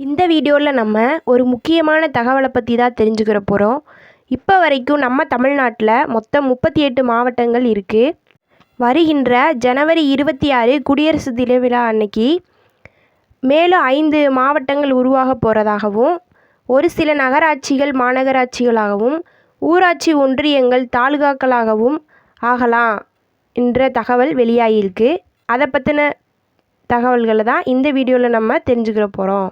இந்த வீடியோவில் நம்ம ஒரு முக்கியமான தகவலை பற்றி தான் தெரிஞ்சுக்கிற போகிறோம். இப்போ வரைக்கும் நம்ம தமிழ்நாட்டில் மொத்தம் 38 மாவட்டங்கள் இருக்குது. வருகின்ற ஜனவரி 26 குடியரசு தின விழா அன்னைக்கு மேலும் 5 மாவட்டங்கள் உருவாக போகிறதாகவும், ஒரு சில நகராட்சிகள் மாநகராட்சிகளாகவும், ஊராட்சி ஒன்றியங்கள் தாலுகாக்களாகவும் ஆகலாம் என்ற தகவல் வெளியாகிருக்கு. அதை பற்றின தகவல்களை தான் இந்த வீடியோவில் நம்ம தெரிஞ்சுக்கிற போகிறோம்.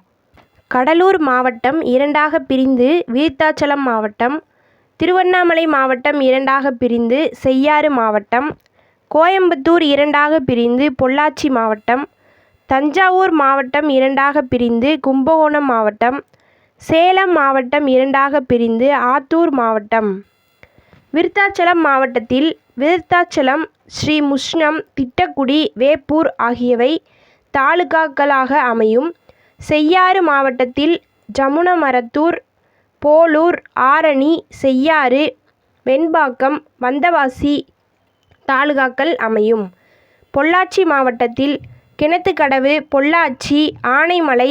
கடலூர் மாவட்டம் 2ஆக பிரிந்து விருத்தாச்சலம் மாவட்டம், திருவண்ணாமலை மாவட்டம் 2ஆக பிரிந்து செய்யாறு மாவட்டம், கோயம்புத்தூர் 2ஆக பிரிந்து பொள்ளாச்சி மாவட்டம், தஞ்சாவூர் மாவட்டம் 2ஆக பிரிந்து கும்பகோணம் மாவட்டம், சேலம் மாவட்டம் 2ஆக பிரிந்து ஆத்தூர் மாவட்டம். விருத்தாச்சலம் மாவட்டத்தில் விருத்தாச்சலம், ஸ்ரீமுஷ்ணம், திட்டக்குடி, வேப்பூர் ஆகியவை தாலுகாக்களாக அமையும். செய்யாறு மாவட்டத்தில் ஜமுனமரத்தூர், போளூர், ஆரணி, செய்யாறு, வெண்பாக்கம், வந்தவாசி தாலுகாக்கள் அமையும். பொள்ளாச்சி மாவட்டத்தில் கிணத்துக்கடவு, பொள்ளாச்சி, ஆனைமலை,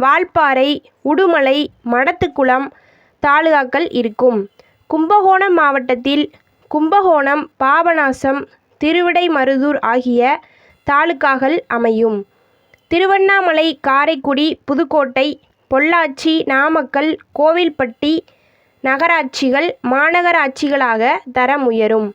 வால்பாறை, உடுமலை, மடத்துக்குளம் தாலுகாக்கள் இருக்கும். கும்பகோணம் மாவட்டத்தில் கும்பகோணம், பாபநாசம், திருவிடைமருதூர் ஆகிய தாலுகாக்கள் அமையும். திருவண்ணாமலை, காரைக்குடி, புதுக்கோட்டை, பொள்ளாச்சி, நாமக்கல், கோவில்பட்டி நகராட்சிகள் மாநகராட்சிகளாக தரம் உயரும்.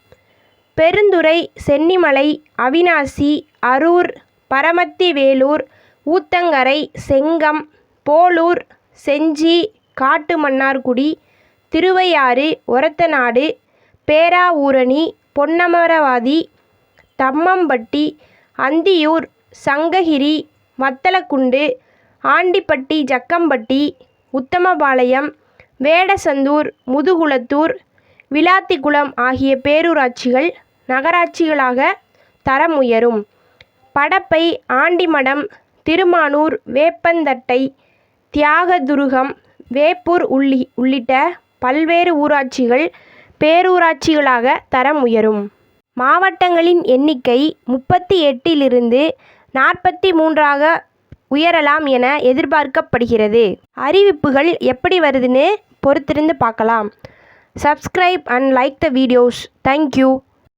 பெருந்துறை, சென்னிமலை, அவிநாசி, அரூர், பரமத்திவேலூர், ஊத்தங்கரை, செங்கம், போளூர், செஞ்சி, காட்டுமன்னார்குடி, திருவையாறு, ஒரத்தநாடு, பேராவூரணி, பொன்னமராவதி, தம்மம்பட்டி, அந்தியூர், சங்ககிரி, வத்தலக்குண்டு, ஆண்டிப்பட்டி, ஜக்கம்பட்டி, உத்தமபாளையம், வேடசந்தூர், முதுகுளத்தூர், விளாத்திக்குளம் ஆகிய பேரூராட்சிகள் நகராட்சிகளாக தரம் உயரும். படப்பை, ஆண்டிமடம், திருமானூர், வேப்பந்தட்டை, தியாகதுருகம், வேப்பூர் உள்ளிட்ட பல்வேறு ஊராட்சிகள் பேரூராட்சிகளாக தரம் உயரும். மாவட்டங்களின் எண்ணிக்கை 38லிருந்து 43ஆக உயரலாம் என எதிர்பார்க்கப்படுகிறது. அறிவிப்புகள் எப்படி வருதுன்னு பொறுத்திருந்து பார்க்கலாம். Subscribe and like the videos. Thank you.